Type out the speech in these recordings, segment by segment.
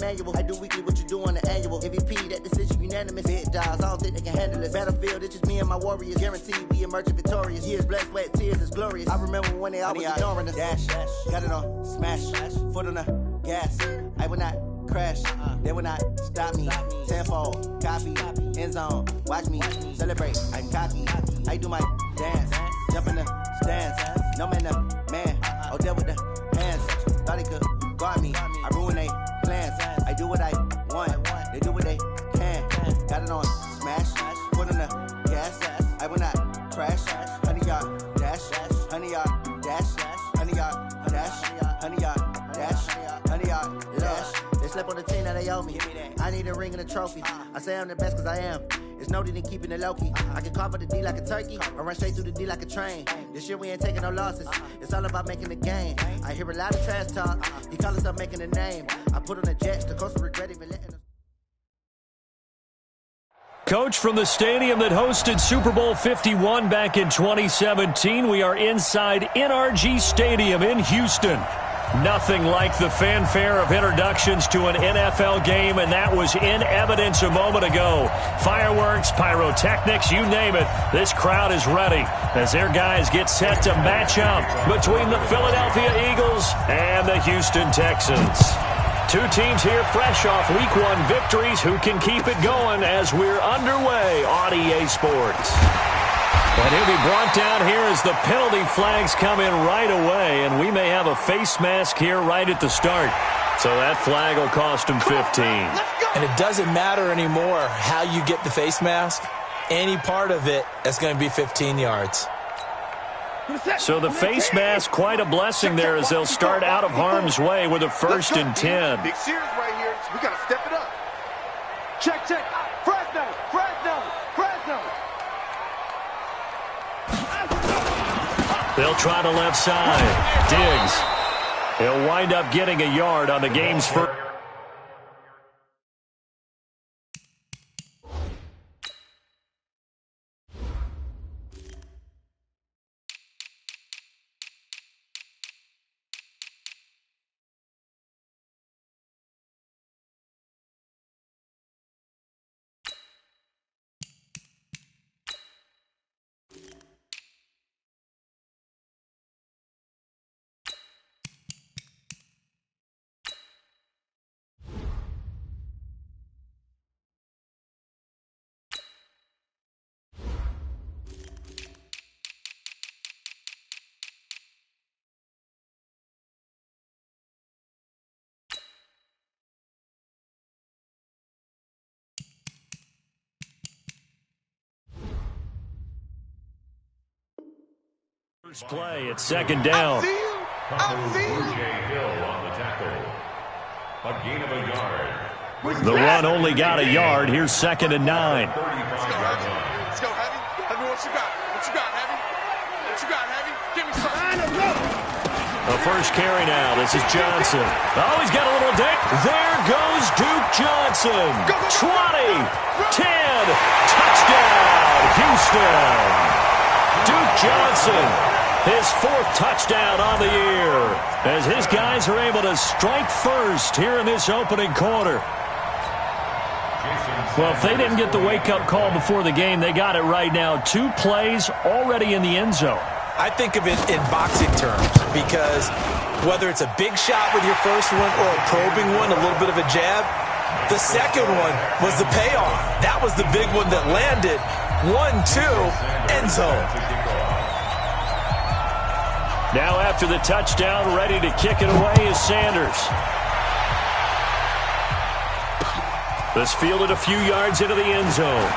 manual. I do weekly what you do on the annual. MVP, that decision unanimous. Big dogs, I don't think they can handle this. Battlefield, it's just me and my warriors. Guaranteed we emerging victorious. Years, blood, sweat, tears is glorious. I remember when they always ignoring us. Dash, got it on, smash, foot on the gas. I will not crash, they will not stop me. Tenfold, copy, end zone, watch me celebrate. I'm cocky, I do my dance, jump in the stands. No man, man, oh, there with the hands. Thought he could guard me, I ruin they plans. I do what I want, they do what they can. Got it on, smash, foot on the gas. I will not crash, 100-yard dash, 100-yard dash, 100-yard dash, 100-yard dash, 100-yard dash. They slept on the team that they owe me. I need a ring and a trophy. I say I'm the best cause I am. It's no need in keeping it low-key. I can carve up the D like a turkey or run straight through the D like a train. This year we ain't taking no losses. It's all about making the game. I hear a lot of trash talk. He call us up making a name. I put on the Jets. The coach will regret even letting us. Coach, from the stadium that hosted Super Bowl 51 back in 2017, we are inside NRG Stadium in Houston. Nothing like the fanfare of introductions to an NFL game, and that was in evidence a moment ago. Fireworks, pyrotechnics, you name it. This crowd is ready as their guys get set to match up between the Philadelphia Eagles and the Houston Texans. Two teams here fresh off Week 1 victories. Who can keep it going as we're underway on EA Sports? And he'll be brought down here as the penalty flags come in right away, and we may have a face mask here right at the start. So that flag will cost him 15. And it doesn't matter anymore how you get the face mask. Any part of it is going to be 15 yards. So the face mask, quite a blessing there as they'll start out of harm's way with a 1st and 10. Big series right here. We got to step it up. Check. Fresno. They'll try to left side. Diggs. He'll wind up getting a yard on the game's first. First play, it's 2nd down. A gain of a yard. The run only got a yard. Here's 2nd and 9. Let's go, Heavy. Heavy, what you got, Heavy? What you got, Heavy? Give me something. The first carry now. This is Johnson. Oh, he's got a little dink. There goes Duke Johnson. 20, 10, touchdown, Houston. Duke Johnson. His 4th touchdown on the year as his guys are able to strike first here in this opening quarter. Well, if they didn't get the wake-up call before the game, they got it right now. 2 plays already in the end zone. I think of it in boxing terms because whether it's a big shot with your first one or a probing one, a little bit of a jab, the second one was the payoff. That was the big one that landed. 1-2, end zone. Now after the touchdown, ready to kick it away is Sanders. This fielded a few yards into the end zone.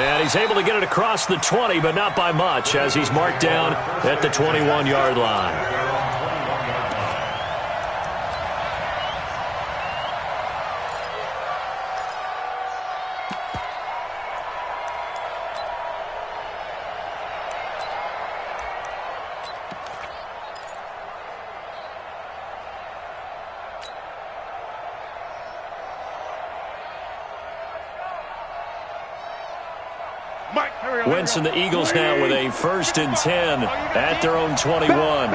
And he's able to get it across the 20, but not by much, as he's marked down at the 21-yard line. Wentz and the Eagles now with a 1st and 10 at their own 21.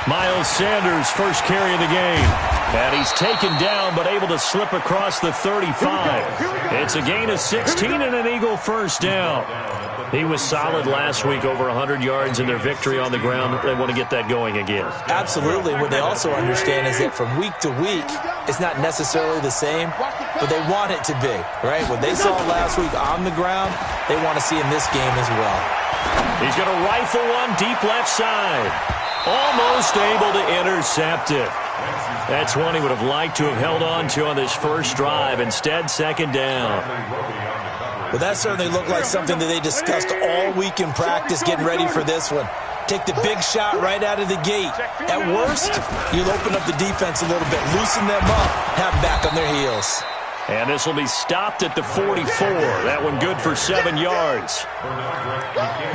Miles Sanders, first carry of the game. And he's taken down, but able to slip across the 35. It's a gain of 16 and an Eagle first down. He was solid last week, over 100 yards in their victory on the ground. They want to get that going again. Absolutely. What they also understand is that from week to week, it's not necessarily the same, but they want it to be, right? What they saw last week on the ground, they want to see in this game as well. He's going to rifle one deep left side. Almost able to intercept it. That's one he would have liked to have held on to on this first drive. Instead, second down. Well, that certainly looked like something that they discussed all week in practice getting ready for this one. Take the big shot right out of the gate. At worst, you'll open up the defense a little bit, loosen them up, have them back on their heels. And this will be stopped at the 44. That one good for 7 yards.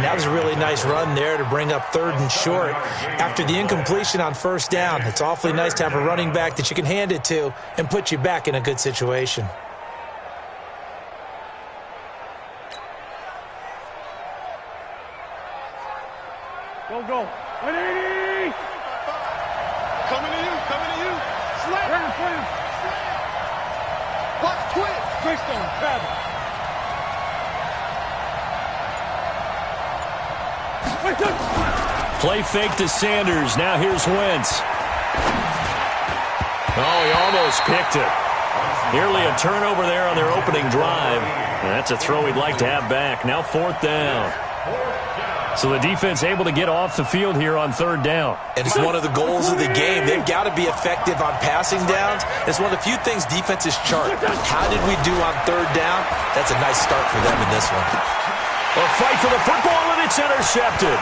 That was a really nice run there to bring up 3rd and short. After the incompletion on first down, it's awfully nice to have a running back that you can hand it to and put you back in a good situation. Go. 180! Coming to you. Slap. Slam. Watch, twist. Twist on, travel. Play fake to Sanders. Now here's Wentz. Oh, he almost picked it. Nearly a turnover there on their opening drive. And that's a throw he'd like to have back. Now 4th down. So the defense able to get off the field here on 3rd down. And it's one of the goals of the game. They've got to be effective on passing downs. It's one of the few things defenses chart. How did we do on 3rd down? That's a nice start for them in this one. A fight for the football, and it's intercepted.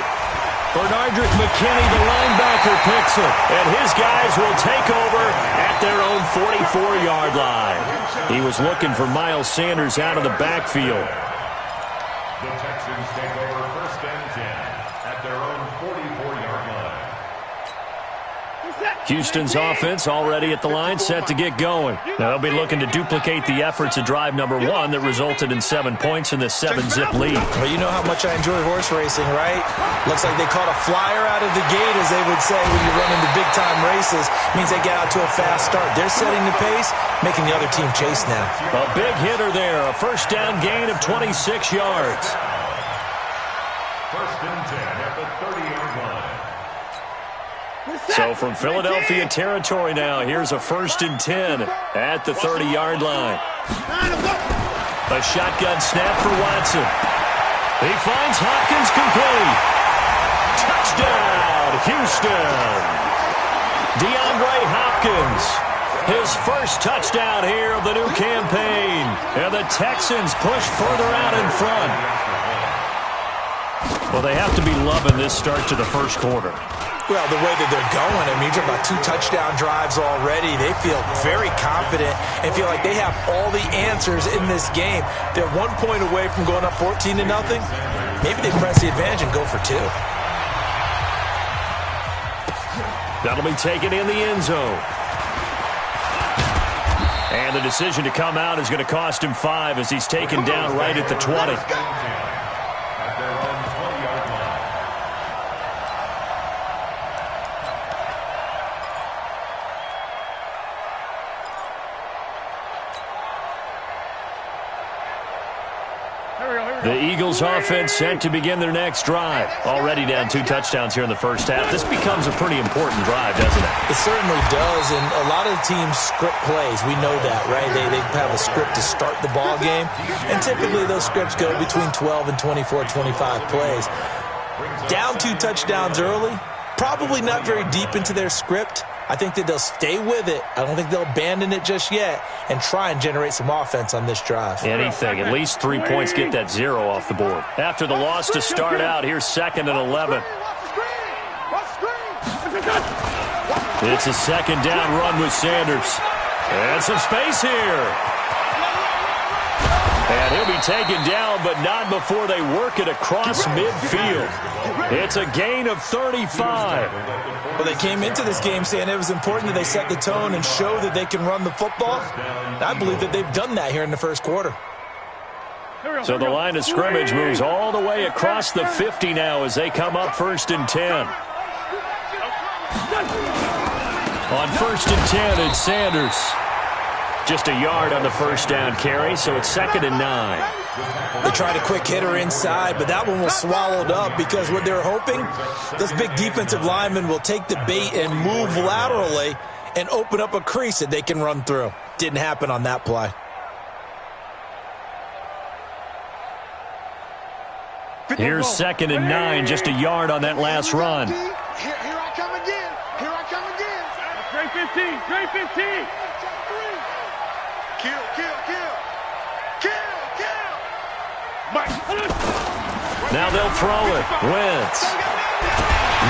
Bernardrick McKinney, the linebacker, picks it. And his guys will take over at their own 44-yard line. He was looking for Miles Sanders out of the backfield. The Texans take over 1st and 10 at their own 44-yard line. Houston's offense already at the line, set to get going. Now they'll be looking to duplicate the efforts of drive number 1 that resulted in 7 points in this 7-zip lead. Well, you know how much I enjoy horse racing, right? Looks like they caught a flyer out of the gate, as they would say when you run into big-time races. Means they get out to a fast start. They're setting the pace, making the other team chase now. A big hitter there, a first down gain of 26 yards. 1st and 10 at the 30-yard line. So from Philadelphia territory now, here's a 1st and 10 at the 30-yard line. A shotgun snap for Watson. He finds Hopkins complete. Touchdown, Houston. DeAndre Hopkins, his first touchdown here of the new campaign. And the Texans push further out in front. Well, they have to be loving this start to the first quarter. Well, the way that they're going, I mean, you're talking about 2 touchdown drives already. They feel very confident and feel like they have all the answers in this game. They're 1 point away from going up 14-0. Maybe they press the advantage and go for 2. That'll be taken in the end zone. And the decision to come out is going to cost him 5 as he's taken down right at the 20. The Eagles offense set to begin their next drive. Already down 2 touchdowns here in the first half. This becomes a pretty important drive, doesn't it? It certainly does, and a lot of the teams script plays. We know that, right? They have a script to start the ball game, and typically those scripts go between 12 and 24, 25 plays. Down 2 touchdowns early, probably not very deep into their script. I think that they'll stay with it. I don't think they'll abandon it just yet and try and generate some offense on this drive. Anything. At least 3 points, get that 0 off the board. After the loss to start out, here's 2nd and 11. It's a 2nd down run with Sanders. And some space here. And he'll be taken down, but not before they work it across midfield. It's a gain of 35. Well, they came into this game saying it was important that they set the tone and show that they can run the football. I believe that they've done that here in the first quarter. So the line of scrimmage moves all the way across the 50 now as they come up 1st and 10. On 1st and 10, it's Sanders. Just a yard on the first down carry, so it's 2nd and 9. They tried a quick hitter inside, but that one was swallowed up because what they're hoping, those big defensive linemen will take the bait and move laterally and open up a crease that they can run through. Didn't happen on that play. Here's 2nd and 9, just a yard on that last run. Here I come again. Here I come again. Straight 15. Straight 15. Kill, kill, kill. Kill, kill. Mike. Now they'll throw it. Wentz.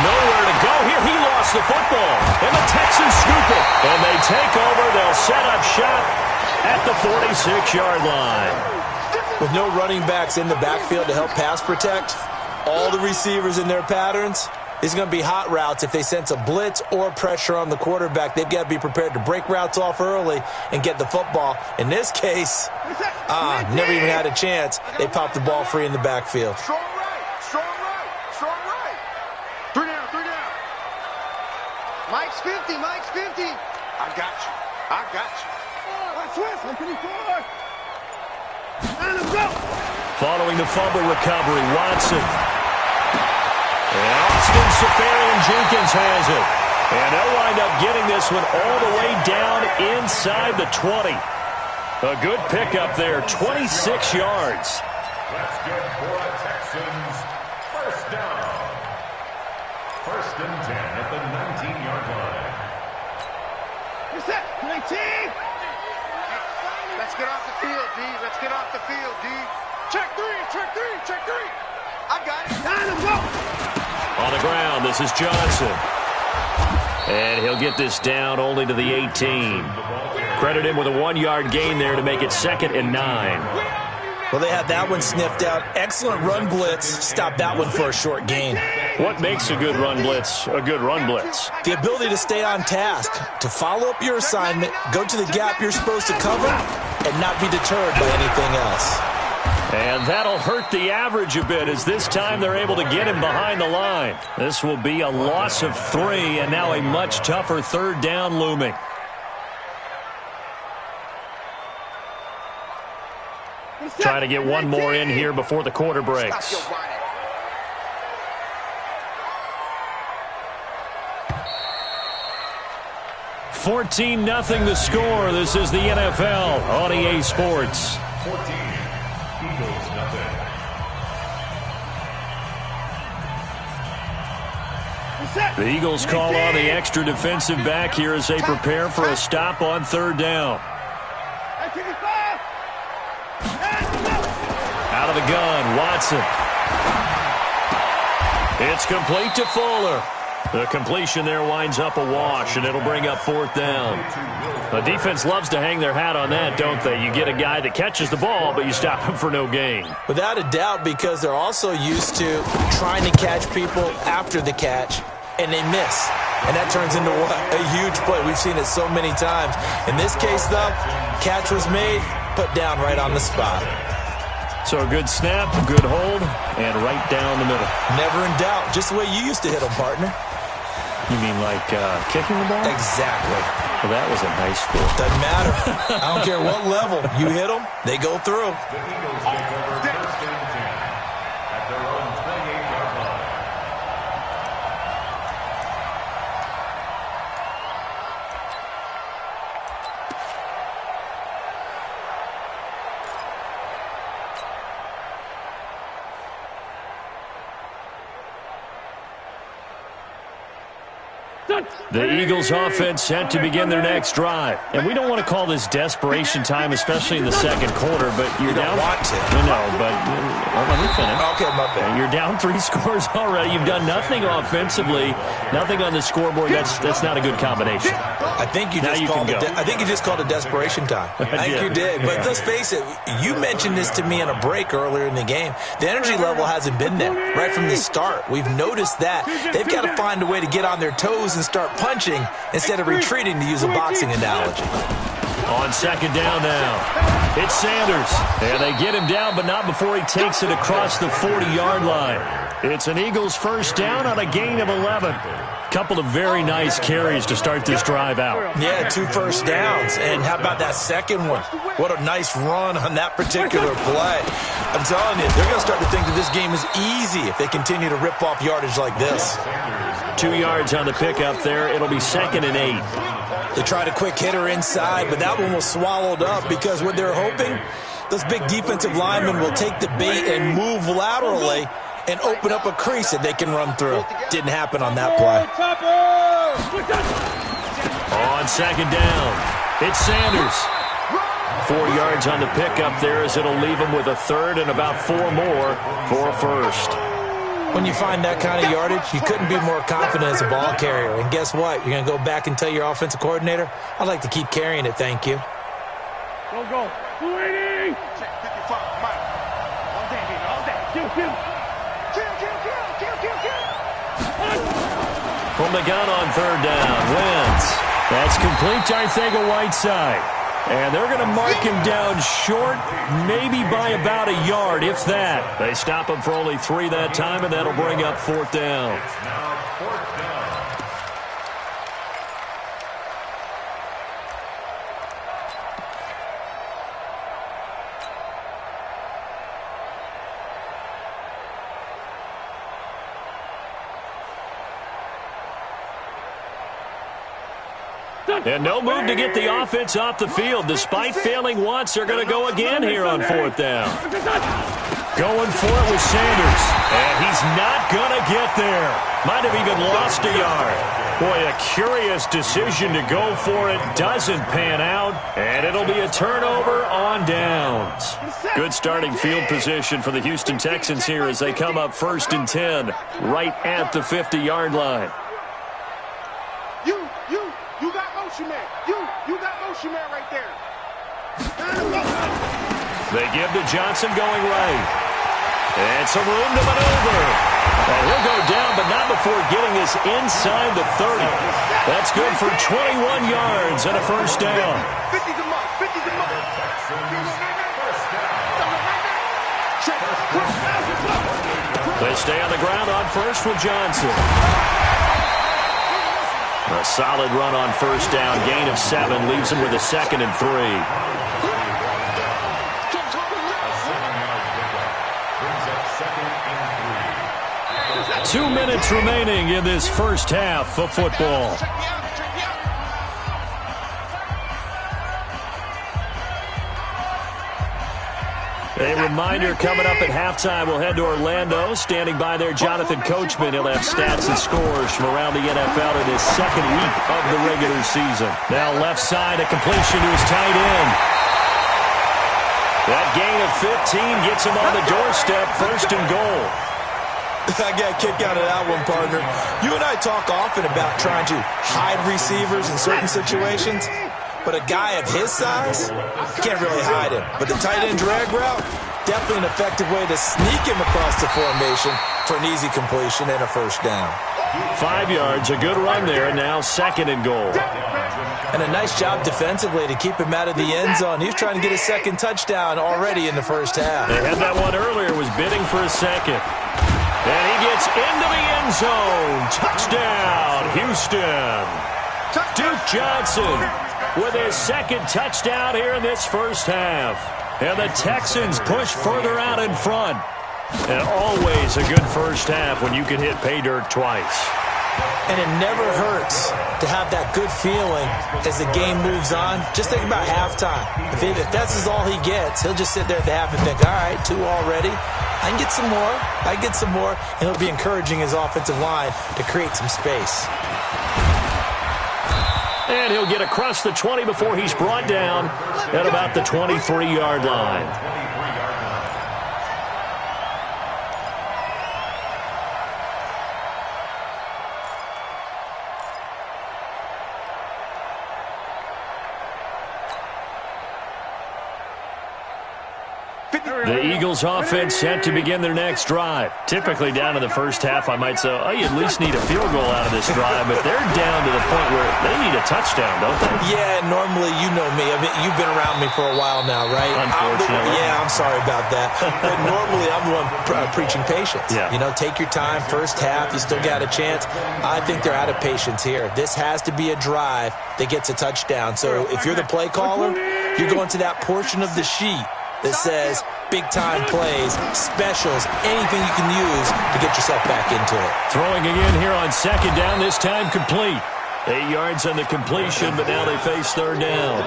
Nowhere to go here. He lost the football. And the Texans scoop it. And they take over. They'll set up shop at the 46-yard line. With no running backs in the backfield to help pass protect, all the receivers in their patterns, it's going to be hot routes if they sense a blitz or pressure on the quarterback. They've got to be prepared to break routes off early and get the football. In this case, never even had a chance. They popped the ball free in the backfield. Strong right. Strong right. Strong right. 3 down. 3 down. Mike's 50. Mike's 50. I got you. I got you. Watch this. I'm pretty forward. Let him go. Following the fumble recovery, Watson. And Austin Safarian-Jenkins has it. And they'll wind up getting this one all the way down inside the 20. A good pickup there, 26 yards. That's good for a Texans first down. 1st and 10 at the 19-yard line. What's that? 19. Let's get off the field, D. Let's get off the field, D. Check 3. Check 3. Check 3. I got it. Let him go. On the ground, this is Johnson. And he'll get this down only to the 18. Credit him with a 1-yard gain there to make it 2nd and 9. Well, they had that one sniffed out. Excellent run blitz. Stop that one for a short gain. What makes a good run blitz a good run blitz? The ability to stay on task, to follow up your assignment, go to the gap you're supposed to cover, and not be deterred by anything else. And that'll hurt the average a bit as this time they're able to get him behind the line. This will be a loss of 3 and now a much tougher 3rd down looming. Trying to get one more in here before the quarter breaks. 14-0 the score. This is the NFL on EA Sports. 14, Eagles nothing. The Eagles call on the extra defensive back here as they prepare for a stop on 3rd down. Out of the gun, Watson. It's complete to Fuller. The completion there winds up a wash, and it'll bring up 4th down. The defense loves to hang their hat on that, don't they? You get a guy that catches the ball, but you stop him for no gain. Without a doubt, because they're also used to trying to catch people after the catch, and they miss. And that turns into a huge play. We've seen it so many times. In this case, though, catch was made, put down right on the spot. So a good snap, good hold, and right down the middle. Never in doubt. Just the way you used to hit them, partner. You mean like kicking the ball? Exactly. Well, that was in high school. Doesn't matter. I don't care what level. You hit them, they go through. The Eagles take over 1st and 10 at their own 28-yard line. The Eagles offense set to begin their next drive. And we don't want to call this desperation time, especially in the 2nd quarter, but you're down. You don't want to. No, but let me finish. Okay, my bad. You're down 3 scores already. You've done nothing offensively, nothing on the scoreboard. That's not a good combination. I think you just called it desperation time. I think you did. But let's face it, you mentioned this to me in a break earlier in the game. The energy level hasn't been there right from the start. We've noticed that. They've got to find a way to get on their toes and start punching instead of retreating, to use a boxing analogy. On 2nd down now, it's Sanders. And they get him down, but not before he takes it across the 40-yard line. It's an Eagles 1st down on a gain of 11. Couple of very nice carries to start this drive out. Yeah, 2 first downs. And how about that second one? What a nice run on that particular play. I'm telling you, they're going to start to think that this game is easy if they continue to rip off yardage like this. 2 yards on the pickup there. It'll be 2nd and 8. They tried a quick hitter inside, but that one was swallowed up because what they're hoping, those big defensive linemen will take the bait and move laterally and open up a crease that they can run through. Didn't happen on that play. On 2nd down, it's Sanders. 4 yards on the pickup there as it'll leave him with a 3rd and about 4 more for a 1st. When you find that kind of yardage, you couldn't be more confident as a ball carrier. And guess what? You're going to go back and tell your offensive coordinator, I'd like to keep carrying it, thank you. Go. 280. Check 55, Mike. All day. Kill. From the gun on 3rd down, Wentz. That's complete to Arcega-Whiteside. And they're going to mark him down short, maybe by about a yard, if that. They stop him for only 3 that time, and that'll bring up 4th down. It's now 4th down. And no move to get the offense off the field. Despite failing once, they're going to go again here on 4th down. Going for it with Sanders. And he's not going to get there. Might have even lost a yard. Boy, a curious decision to go for it. Doesn't pan out. And it'll be a turnover on downs. Good starting field position for the Houston Texans here as they come up 1st and 10 right at the 50-yard line. You got motion man. You got motion man right there. They give to Johnson going right. And some room to maneuver. And he'll go down, but not before getting us inside the 30. That's good for 21 yards and a 1st down. 50's a mark. 50's a mark. They stay on the ground on 1st with Johnson. A solid run on 1st down. Gain of 7 leaves him with a 2nd and 3. Brings up 2nd and 3. 2 minutes remaining in this first half of football. A reminder coming up at halftime, we'll head to Orlando. Standing by there, Jonathan Coachman. He'll have stats and scores from around the NFL in his 2nd week of the regular season. Now left side, a completion to his tight end. That gain of 15 gets him on the doorstep, 1st and goal. I got a kick out of that one, partner. You and I talk often about trying to hide receivers in certain situations. But a guy of his size, can't really hide him. But the tight end drag route, definitely an effective way to sneak him across the formation for an easy completion and a 1st down. 5 yards, a good run there, and now 2nd and goal. And a nice job defensively to keep him out of the end zone. He was trying to get a 2nd touchdown already in the 1st half. They had that one earlier, was bidding for a 2nd. And he gets into the end zone. Touchdown, Houston. Duke Johnson with his 2nd touchdown here in this 1st half. And the Texans push further out in front. And always a good 1st half when you can hit pay dirt twice. And it never hurts to have that good feeling as the game moves on. Just think about halftime. If that's all he gets, he'll just sit there at the half and think, all right, 2 already. I can get some more. I can get some more. And he'll be encouraging his offensive line to create some space. And he'll get across the 20 before he's brought down at about the 23-yard line. The Eagles offense set to begin their next drive. Typically down in the first half, I might say, oh, you at least need a field goal out of this drive, but they're down to the point where they need a touchdown, don't they? Yeah, normally, you know me. I mean, you've been around me for a while now, right? Unfortunately. I'm sorry about that. But normally, I'm the one preaching patience. Yeah. You know, take your time. First half, you still got a chance. I think they're out of patience here. This has to be a drive that gets a touchdown. So if you're the play caller, you're going to that portion of the sheet that says big-time plays, specials, anything you can use to get yourself back into it. Throwing again here on second down, this time complete. 8 yards on the completion, but now they face third down.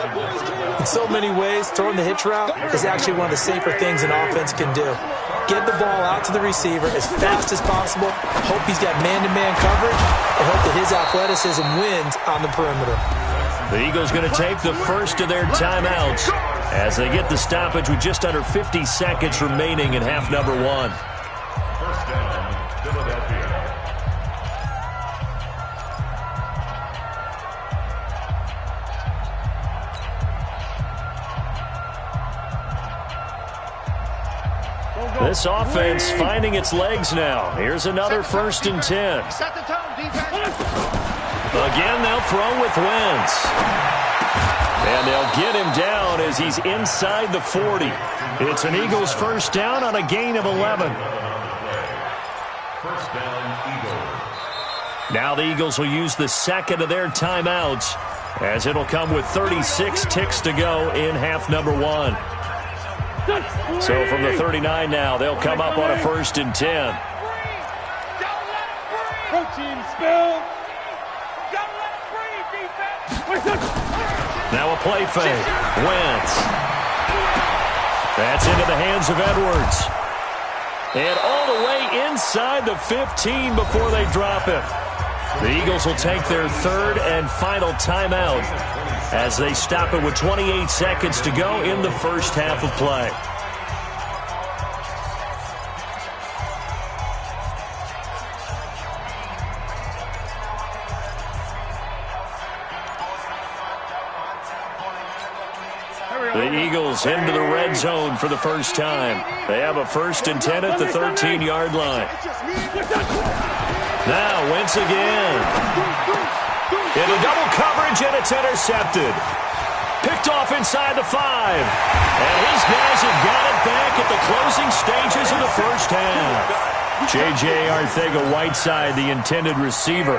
In so many ways, throwing the hitch route is actually one of the safer things an offense can do. Get the ball out to the receiver as fast as possible, hope he's got man-to-man coverage, and hope that his athleticism wins on the perimeter. The Eagles going to take the first of their timeouts as they get the stoppage with just under 50 seconds remaining in half number one. First down, Philadelphia. This offense finding its legs now. Here's another 1st and 10. Set the tone, defense. Again, they'll throw with Wentz. And they'll get him down as he's inside the 40. It's an Eagles first down on a gain of 11. First down, Eagles. Now the Eagles will use the second of their timeouts as it'll come with 36 ticks to go in half number one. So from the 39 now, they'll come up on a 1st and 10. Protein spill. Now a play fake. Wentz. That's into the hands of Edwards. And all the way inside the 15 before they drop it. The Eagles will take their third and final timeout as they stop it with 28 seconds to go in the first half of play. The Eagles into the red zone for the first time. They have a 1st and 10 at the 13-yard line. Now Wentz again. Into double coverage, and it's intercepted. Picked off inside the 5. And his guys have got it back at the closing stages of the first half. J.J. Arcega-Whiteside, the intended receiver.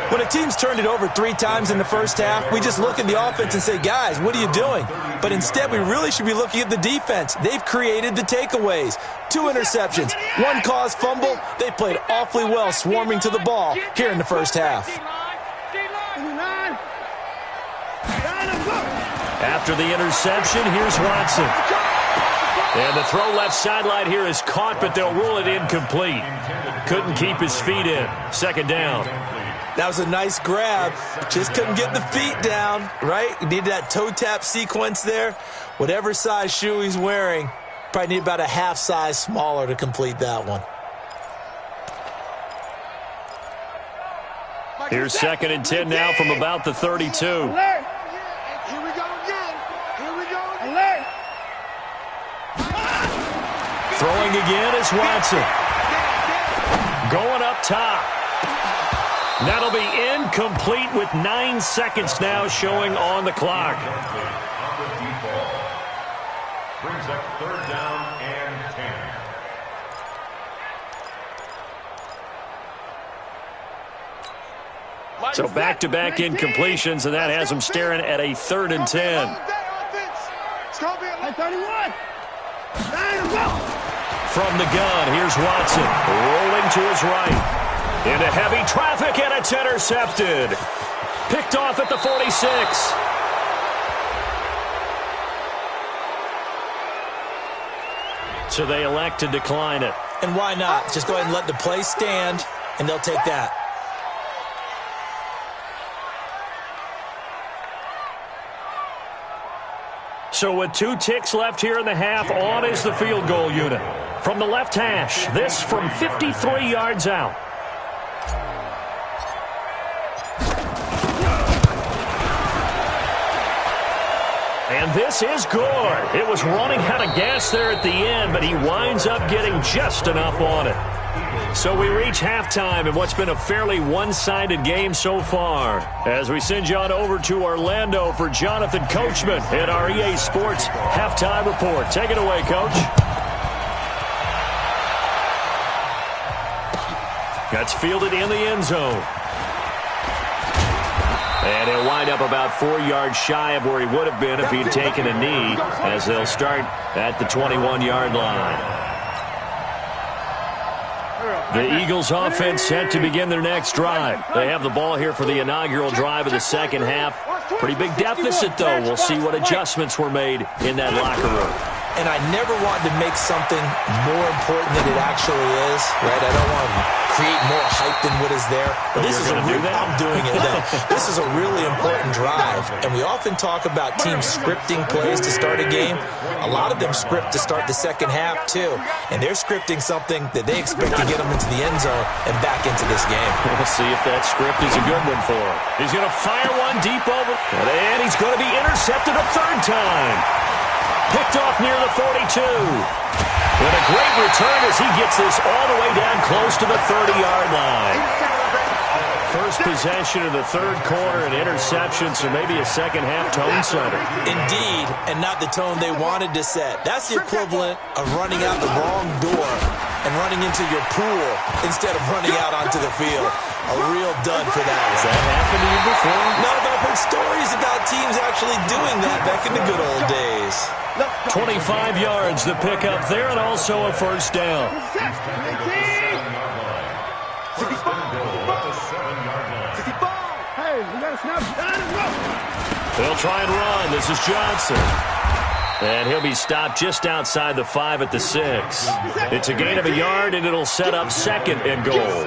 When a team's turned it over 3 times in the first half, we just look at the offense and say, guys, what are you doing? But instead, we really should be looking at the defense. They've created the takeaways. 2 interceptions, 1 caused fumble. They played awfully well swarming to the ball here in the first half. After the interception, here's Watson. And the throw left sideline here is caught, but they'll rule it incomplete. Couldn't keep his feet in. 2nd down. That was a nice grab. Just couldn't get the feet down, right? You needed that toe tap sequence there. Whatever size shoe he's wearing, probably need about a half size smaller to complete that one. Here's 2nd and 10 now from about the 32. Here we go again. Here we go again. Throwing again is Watson. Going up top. That'll be incomplete with 9 seconds now showing on the clock. On the default. Brings up 3rd down and 10. So back-to-back incompletions, and that has them staring at a 3rd and 10. It's going to be a 31. From the gun, here's Watson, rolling to his right. Into heavy traffic, and it's intercepted. Picked off at the 46. So they elect to decline it. And why not? Just go ahead and let the play stand, and they'll take that. So with 2 ticks left here in the half, on is the field goal unit. From the left hash, this from 53 yards out. And And this is good. It was running out of gas there at the end, but he winds up getting just enough on it. So we reach halftime in what's been a fairly one-sided game so far. As we send you on over to Orlando for Jonathan Coachman at our EA Sports Halftime Report. Take it away, Coach. That's fielded in the end zone. And he'll wind up about 4 yards shy of where he would have been if he'd taken a knee, as they'll start at the 21-yard line. The Eagles offense set to begin their next drive. They have the ball here for the inaugural drive of the second half. Pretty big deficit, though. We'll see what adjustments were made in that locker room. And I never wanted to make something more important than it actually is, right? I don't want to create more hype than what is there. But this is I'm doing it then. This is a really important drive. And we often talk about teams scripting plays to start a game. A lot of them script to start the second half, too. And they're scripting something that they expect to get them into the end zone and back into this game. We'll see if that script is a good one for him. He's going to fire one deep over. And he's going to be intercepted a third time. Picked off near the 42. And a great return as he gets this all the way down close to the 30-yard line. First possession of the third quarter, an interception, so maybe a second-half tone setter. Indeed, and not the tone they wanted to set. That's the equivalent of running out the wrong door and running into your pool instead of running out onto the field. A real dud for that one. Has that happened to you before? No, but I've heard stories about teams actually doing that back in the good old days. 25 yards the pickup there, and also a first down. They'll try and run. This is Johnson. And he'll be stopped just outside the 5 at the 6. It's a gain of a yard, and it'll set up second and goal.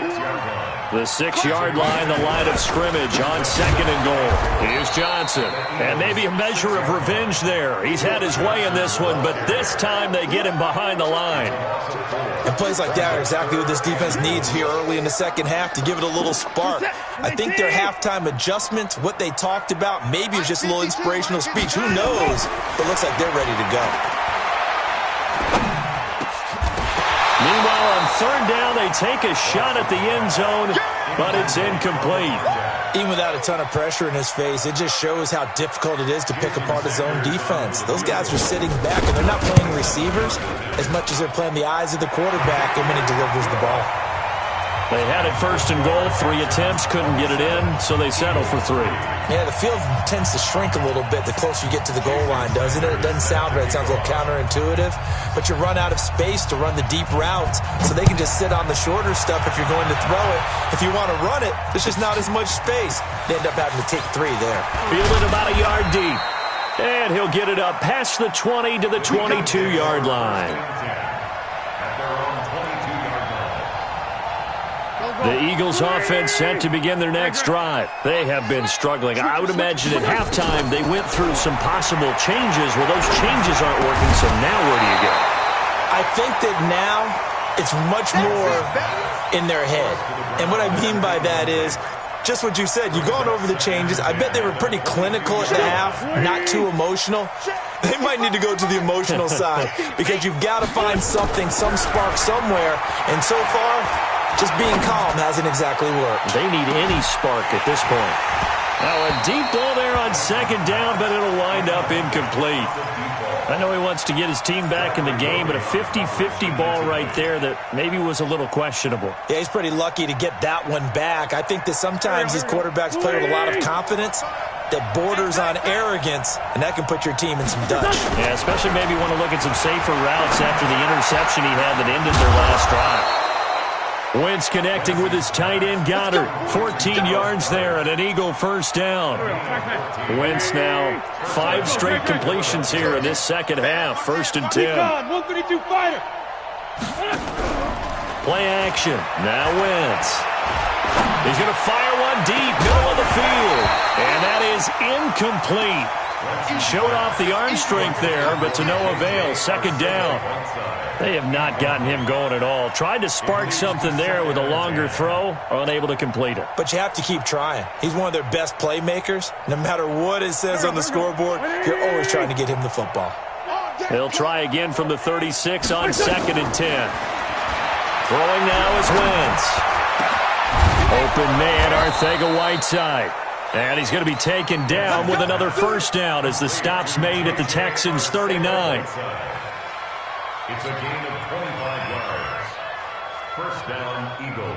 The 6-yard line, the line of scrimmage on second and goal. Here's Johnson. And maybe a measure of revenge there. He's had his way in this one, but this time they get him behind the line. And plays like that are exactly what this defense needs here early in the second half to give it a little spark. I think their halftime adjustments, what they talked about, maybe it was just a little inspirational speech. Who knows? But it looks like they're ready to go. Meanwhile, on third down, they take a shot at the end zone, but it's incomplete. Even without a ton of pressure in his face, it just shows how difficult it is to pick apart his own defense. Those guys are sitting back, and they're not playing receivers as much as they're playing the eyes of the quarterback and when he delivers the ball. They had it first and goal, 3 attempts, couldn't get it in, so they settle for 3. Yeah, the field tends to shrink a little bit the closer you get to the goal line, doesn't it? It doesn't sound right. It sounds a little counterintuitive, but you run out of space to run the deep routes, so they can just sit on the shorter stuff if you're going to throw it. If you want to run it, there's just not as much space. They end up having to take 3 there. Fielded about a yard deep, and he'll get it up past the 20 to the 22-yard line. The Eagles offense set to begin their next drive. They have been struggling. I would imagine at halftime they went through some possible changes. Well, those changes aren't working, so now where do you go? I think that now it's much more in their head. And what I mean by that is just what you said. You've gone over the changes. I bet they were pretty clinical at the half, not too emotional. They might need to go to the emotional side because you've got to find something, some spark somewhere. And so far, just being calm hasn't exactly worked. They need any spark at this point. Now a deep ball there on second down, but it'll wind up incomplete. I know he wants to get his team back in the game, but a 50-50 ball right there that maybe was a little questionable. Yeah, he's pretty lucky to get that one back. I think that sometimes these quarterbacks play with a lot of confidence that borders on arrogance, and that can put your team in some dutch. Yeah, especially maybe want to look at some safer routes after the interception he had that ended their last drive. Wentz connecting with his tight end Goddard. 14 yards there and an Eagle first down. Wentz now 5 straight completions here in this second half. 1st and 10. 132 fighter. Play action. Now Wentz. He's going to fire one deep, middle of the field. And that is incomplete. Showed off the arm strength there, but to no avail. Second down. They have not gotten him going at all. Tried to spark something there with a longer throw, unable to complete it. But you have to keep trying. He's one of their best playmakers. No matter what it says on the scoreboard, you're always trying to get him the football. They'll try again from the 36 on 2nd and 10. Throwing now is Wentz. Open man, Arcega-Whiteside. And he's going to be taken down with another first down as the stop's made at the Texans' 39. It's a gain of 25 yards. First down, Eagles.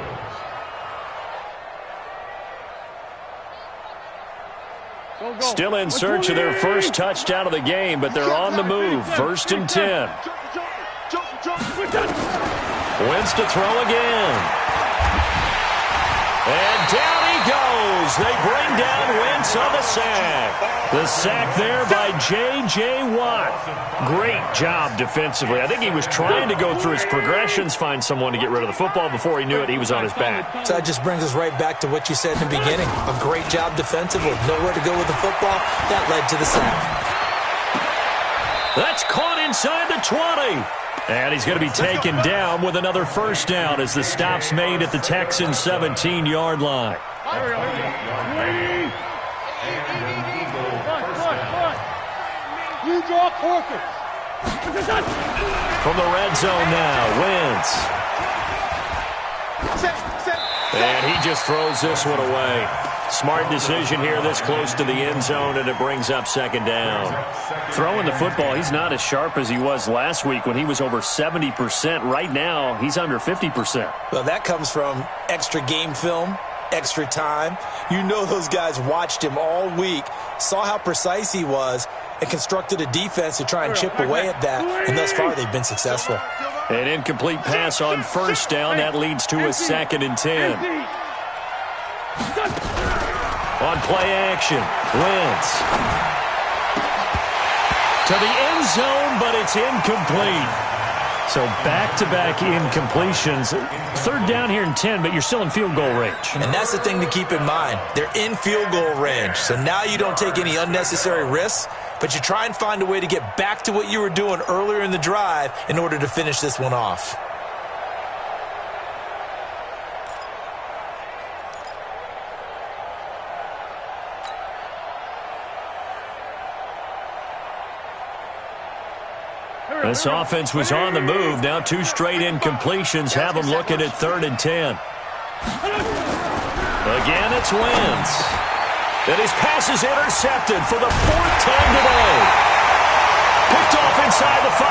Still in search of their first touchdown of the game, but they're on the move. 1st and 10. Wentz to throw again. And down he goes. They bring down Wentz on the sack. The sack there by J.J. Watt. Great job defensively. I think he was trying to go through his progressions, find someone to get rid of the football. Before he knew it, he was on his back. So that just brings us right back to what you said in the beginning. A great job defensively. Nowhere to go with the football. That led to the sack. That's caught inside the 20. And he's going to be taken down with another first down as the stop's made at the Texans' 17-yard line. You draw focus. From the red zone now, Wentz. And he just throws this one away. Smart decision here this close to the end zone, and it brings up second down. Throwing the football, he's not as sharp as he was last week when he was over 70%. Right now, he's under 50%. Well, that comes from extra game film, extra time. You know those guys watched him all week, saw how precise he was, and constructed a defense to try and chip away at that, and thus far they've been successful. An incomplete pass on first down. That leads to a 2nd and 10. On play action, Wentz. To the end zone, but it's incomplete. So back-to-back incompletions. 3rd down here and 10, but you're still in field goal range. And that's the thing to keep in mind. They're in field goal range. So now you don't take any unnecessary risks, but you try and find a way to get back to what you were doing earlier in the drive in order to finish this one off. This offense was on the move. Now 2 straight incompletions have them looking at 3rd and 10. Again, it's Wentz. And his pass is intercepted for the 4th time today. Picked off inside the 5.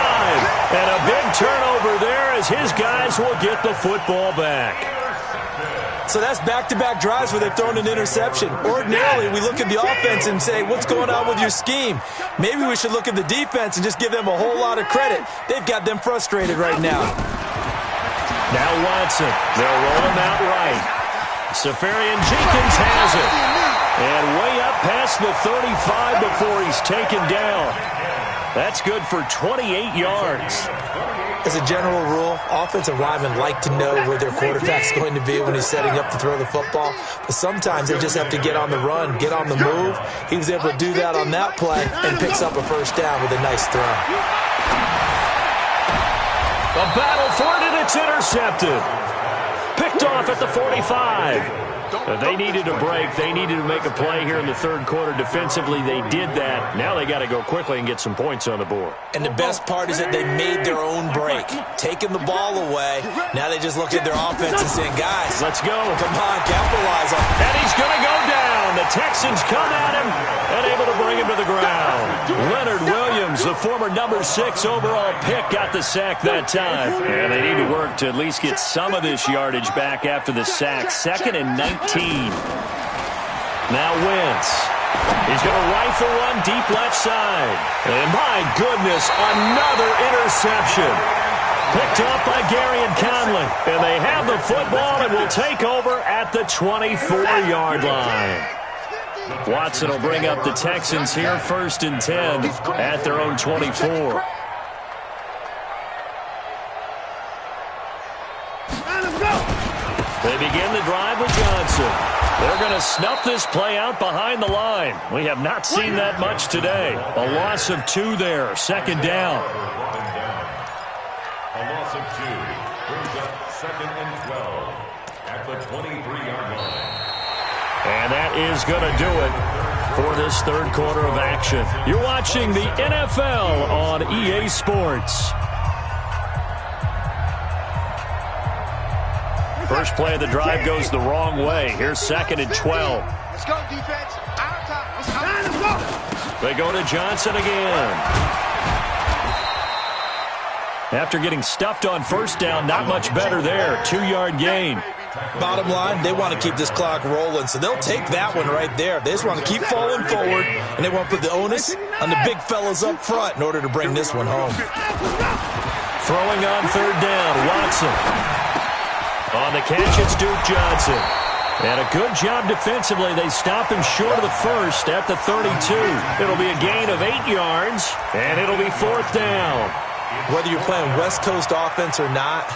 And a big turnover there as his guys will get the football back. So that's back-to-back drives where they've thrown an interception. Ordinarily, we look at the offense and say, what's going on with your scheme? Maybe we should look at the defense and just give them a whole lot of credit. They've got them frustrated right now. Now Watson. They'll roll him out right. Safarian Jenkins has it. And way up past the 35 before he's taken down. That's good for 28 yards. As a general rule, offensive linemen like to know where their quarterback's going to be when he's setting up to throw the football. But sometimes they just have to get on the run, get on the move. He was able to do that on that play and picks up a first down with a nice throw. A battle for it, and it's intercepted. Picked off at the 45. They needed a break. They needed to make a play here in the 3rd quarter. Defensively, they did that. Now they got to go quickly and get some points on the board. And the best part is that they made their own break, taking the ball away. Now they just look at their offense and saying, guys, let's go. Come on, capitalize on it. And he's going to go down. The Texans come at him and able to bring him to the ground. Leonard Williams, the former number 6 overall pick, got the sack that time. And they need to work to at least get some of this yardage back after the sack. 2nd and 19. Now Wentz. He's going to rifle one deep left side. And my goodness, another interception. Picked up by Gary and Conley. And they have the football and will take over at the 24-yard line. Watson will bring up the Texans here, 1st and 10 at their own 24. They begin the drive with Johnson. Watson. They're going to snuff this play out behind the line. We have not seen that much today. A loss of 2 there. Second down. A loss of 2 brings up 2nd and 12 at the 23-yard line. And that is going to do it for this third quarter of action. You're watching the NFL on EA Sports. First play of the drive goes the wrong way. Here's 2nd and 12. Let's go, defense. Out of time. Let's go. They go to Johnson again. After getting stuffed on first down, not much better there. 2-yard gain. Bottom line, they want to keep this clock rolling, so they'll take that one right there. They just want to keep falling forward, and they want to put the onus on the big fellas up front in order to bring this one home. Throwing on third down, Watson. On the catch, it's Duke Johnson. And a good job defensively. They stop him short of the first at the 32. It'll be a gain of 8 yards, and it'll be 4th down. Whether you're playing West Coast offense or not,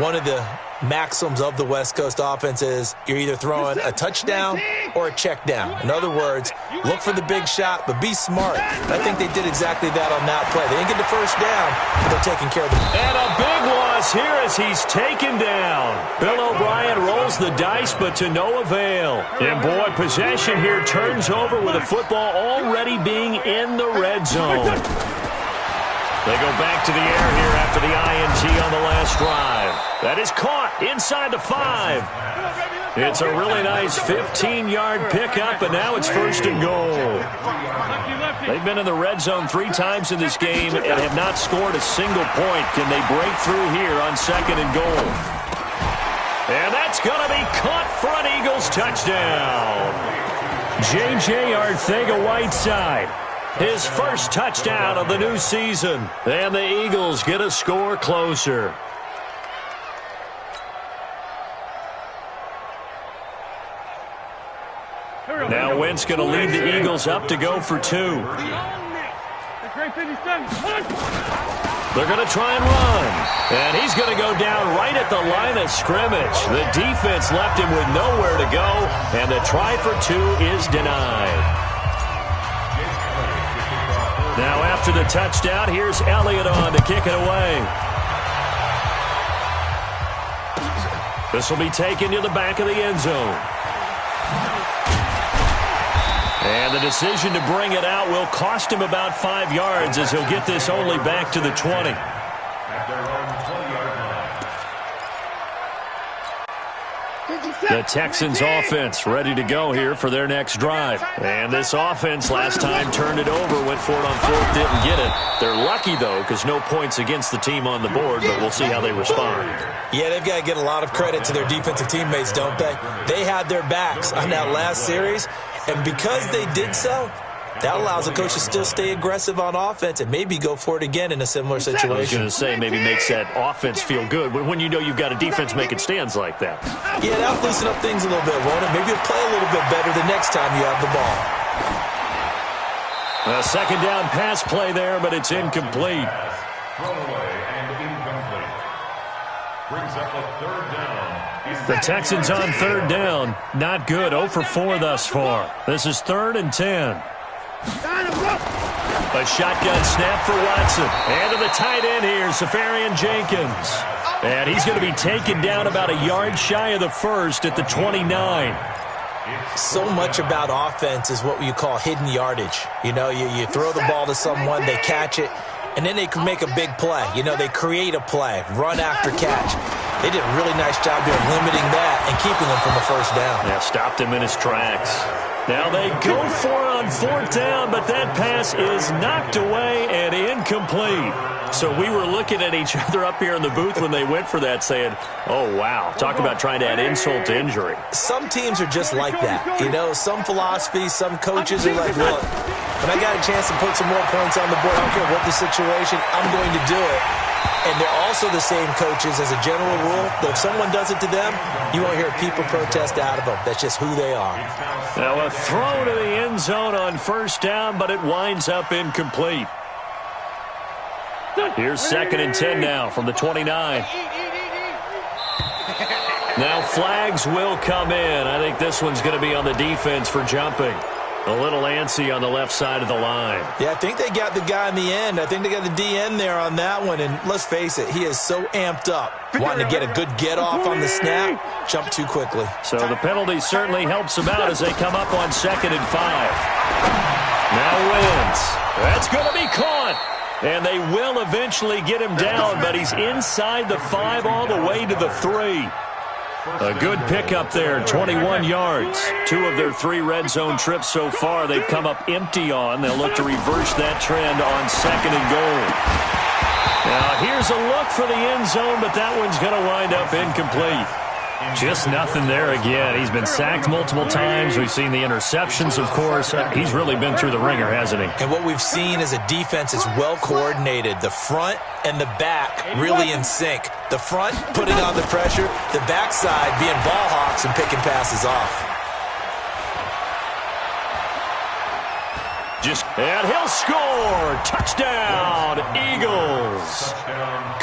one of the maxims of the West Coast offense is you're either throwing a touchdown or a check down. In other words, look for the big shot, but be smart. And I think they did exactly that on that play. They didn't get the first down, but they're taking care of it. And a big loss here as he's taken down. Bill O'Brien rolls the dice, but to no avail. And boy, possession here turns over with the football already being in the red zone. They go back to the air here after the INT on the last drive. That is caught inside the 5. It's a really nice 15-yard pickup, and now it's 1st and goal. They've been in the red zone 3 times in this game and have not scored a single point. Can they break through here on 2nd and goal? And that's going to be caught for an Eagles touchdown. J.J. Arcega-Whiteside. His first touchdown of the new season. And the Eagles get a score closer. Now Wentz going to lead the Eagles up to go for 2. They're going to try and run. And he's going to go down right at the line of scrimmage. The defense left him with nowhere to go. And the try for 2 is denied. Now after the touchdown, here's Elliott on to kick it away. This will be taken to the back of the end zone. And the decision to bring it out will cost him about 5 yards as he'll get this only back to the 20. The Texans offense ready to go here for their next drive. And this offense last time turned it over, went for it on 4th, didn't get it. They're lucky, though, because no points against the team on the board, but we'll see how they respond. Yeah, they've got to get a lot of credit to their defensive teammates, don't they? They had their backs on that last series, and because they did so, that allows the coach to still stay aggressive on offense and maybe go for it again in a similar situation. I was going to say maybe makes that offense feel good when you know you've got a defense making stands like that. Yeah, that'll loosen up things a little bit, won't it? Maybe you'll play a little bit better the next time you have the ball. A second down pass play there, but it's incomplete. Thrown away and incomplete. Brings up a 3rd down. The Texans on 3rd down. Not good. 0 for 4 thus far. This is 3rd and 10. A shotgun snap for Watson. And to the tight end here, Safarian Jenkins. And he's going to be taken down about a yard shy of the 1st at the 29. So much about offense is what you call hidden yardage. You know, you throw the ball to someone, they catch it, and then they can make a big play. You know, they create a play, run after catch. They did a really nice job there limiting that and keeping him from the 1st down. Yeah, stopped him in his tracks. Now they go for it on 4th down, but that pass is knocked away and incomplete. So we were looking at each other up here in the booth when they went for that saying, oh, wow, talk about trying to add insult to injury. Some teams are just like that. You know, some philosophies, some coaches are like, look, when I got a chance to put some more points on the board, I don't care what the situation, I'm going to do it. And they're also the same coaches as a general rule. If someone does it to them, you won't hear people protest out of them. That's just who they are. Now a throw to the end zone on 1st down, but it winds up incomplete. Here's 2nd and 10 now from the 29. Now flags will come in. I think this one's going to be on the defense for jumping. A little antsy on the left side of the line. Yeah, I think they got the guy in the end. I think they got the DN there on that one. And let's face it, he is so amped up. Wanting to get a good get-off on the snap, jump too quickly. So the penalty certainly helps them out as they come up on 2nd and 5. Now Wentz. That's going to be caught. And they will eventually get him down, but he's inside the 5 all the way to the 3. A good pickup there, 21 yards. 2 of their 3 red zone trips so far they've come up empty on. They'll look to reverse that trend on 2nd and goal. Now here's a look for the end zone, but that one's going to wind up incomplete. Just nothing there again. He's been sacked multiple times. We've seen the interceptions, of course. He's really been through the ringer, hasn't he? And what we've seen is a defense is well coordinated. The front and the back really in sync. The front putting on the pressure, the backside being ball hawks and picking passes off. And he'll score. Touchdown, Eagles.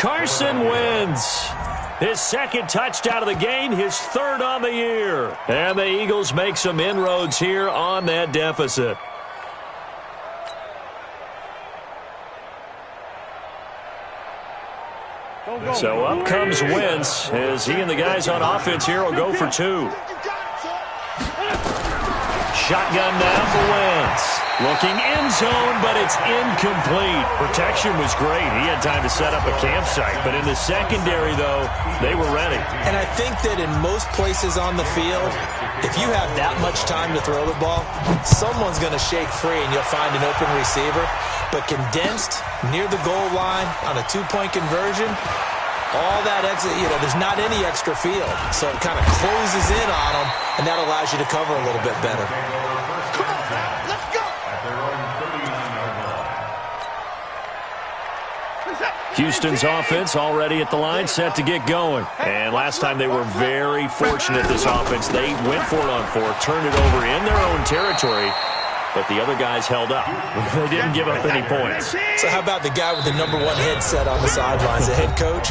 Carson Wentz. His 2nd touchdown of the game, his 3rd on the year. And the Eagles make some inroads here on that deficit. So up comes Wentz as he and the guys on offense here will go for 2. Shotgun now for Wentz. Looking end zone, but it's incomplete. Protection was great. He had time to set up a campsite. But in the secondary, though, they were ready. And I think that in most places on the field, if you have that much time to throw the ball, someone's going to shake free and you'll find an open receiver. But condensed near the goal line on a 2-point conversion, all that extra, there's not any extra field. So it kind of closes in on them, and that allows you to cover a little bit better. Houston's offense already at the line, set to get going. And last time they were very fortunate, this offense. They went for it on 4, turned it over in their own territory, but the other guys held up. They didn't give up any points. So how about the guy with the #1 headset on the sidelines, the head coach?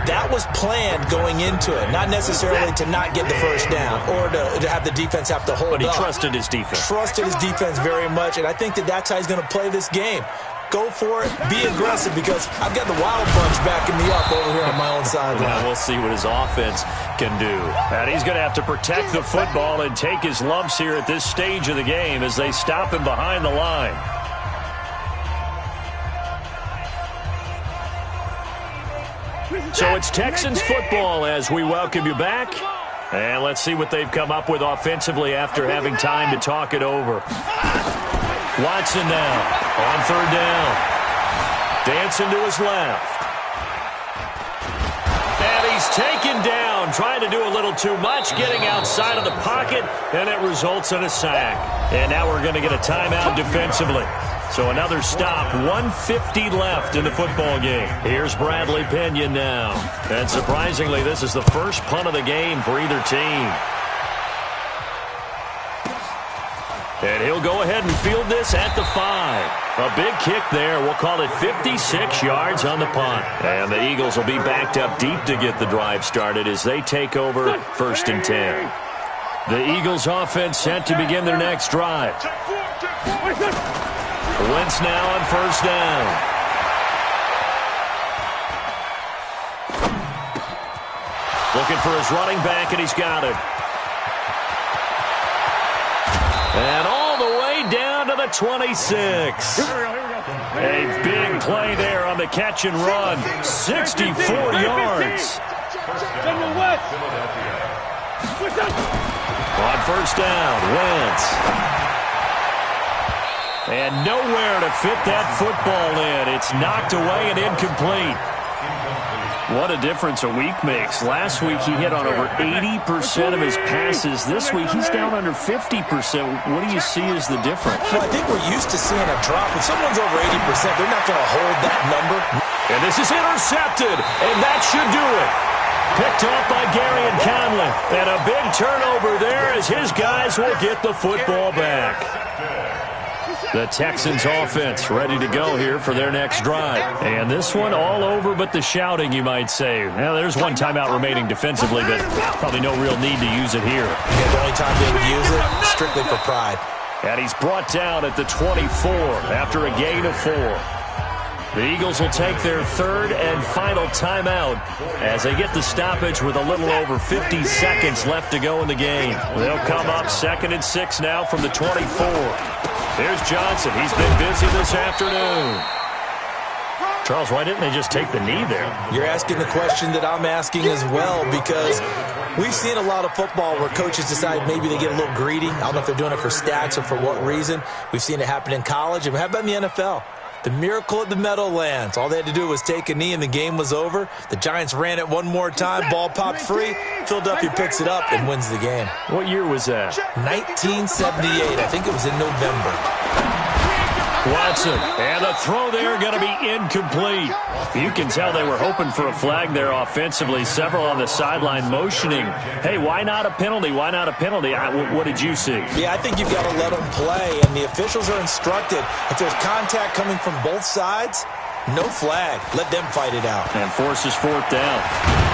That was planned going into it, not necessarily to not get the first down or to have the defense have to hold up. But he trusted his defense. Trusted his defense very much, and I think that's how he's going to play this game. Go for it. Be aggressive because I've got the wild bunch backing me up over here on my own sideline. Well, we'll see what his offense can do. And he's going to have to protect the football and take his lumps here at this stage of the game as they stop him behind the line. So it's Texans football as we welcome you back. And let's see what they've come up with offensively after having time to talk it over. Watson now on 3rd down. Dancing to his left. And he's taken down, trying to do a little too much, getting outside of the pocket, and it results in a sack. And now we're going to get a timeout defensively. So another stop, 1:50 left in the football game. Here's Bradley Pinion now. And surprisingly, this is the first punt of the game for either team. And he'll go ahead and field this at the 5. A big kick there. We'll call it 56 yards on the punt. And the Eagles will be backed up deep to get the drive started as they take over 1st and 10. The Eagles offense set to begin their next drive. Wentz now on 1st down. Looking for his running back, and he's got it. And all the way down to the 26. A big play there on the catch and run. 64 yards. On 1st down, Wentz. And nowhere to fit that football in. It's knocked away and incomplete. What a difference a week makes. Last week he hit on over 80% of his passes. This week he's down under 50%. What do you see as the difference? Well, I think we're used to seeing a drop. If someone's over 80%, they're not going to hold that number. And this is intercepted, and that should do it. Picked off by Gary and Conley. And a big turnover there as his guys will get the football back. The Texans offense ready to go here for their next drive. And this one all over but the shouting, you might say. Well, there's one timeout remaining defensively, but probably no real need to use it here. Yeah, the only time they would use it, strictly for pride. And he's brought down at the 24 after a gain of 4. The Eagles will take their third and final timeout as they get the stoppage with a little over 50 seconds left to go in the game. They'll come up 2nd and 6 now from the 24. Here's Johnson. He's been busy this afternoon. Charles, why didn't they just take the knee there? You're asking the question that I'm asking as well, because we've seen a lot of football where coaches decide maybe they get a little greedy. I don't know if they're doing it for stats or for what reason. We've seen it happen in college. And how about in the NFL? The miracle at the Meadowlands. All they had to do was take a knee and the game was over. The Giants ran it one more time. Ball popped free. Philadelphia picks it up and wins the game. What year was that? 1978. I think it was in November. Watson, and the throw there going to be incomplete. You can tell they were hoping for a flag there offensively. Several on the sideline motioning. Hey, why not a penalty? Why not a penalty? What did you see? Yeah, I think you've got to let them play, and the officials are instructed. If there's contact coming from both sides, no flag. Let them fight it out. And forces 4th down.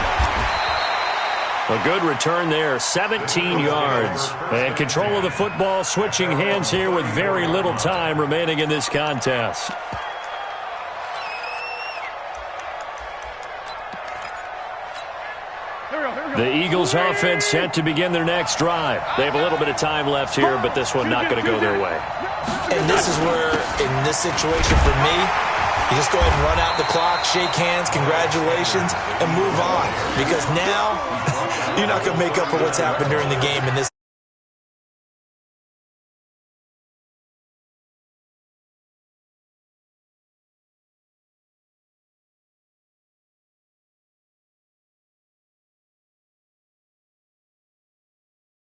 A good return there, 17 yards. And control of the football, switching hands here with very little time remaining in this contest. The Eagles offense set to begin their next drive. They have a little bit of time left here, but this one not going to go their way. And this is where, in this situation for me, you just go ahead and run out the clock, shake hands, congratulations, and move on. Because now, you're not going to make up for what's happened during the game in this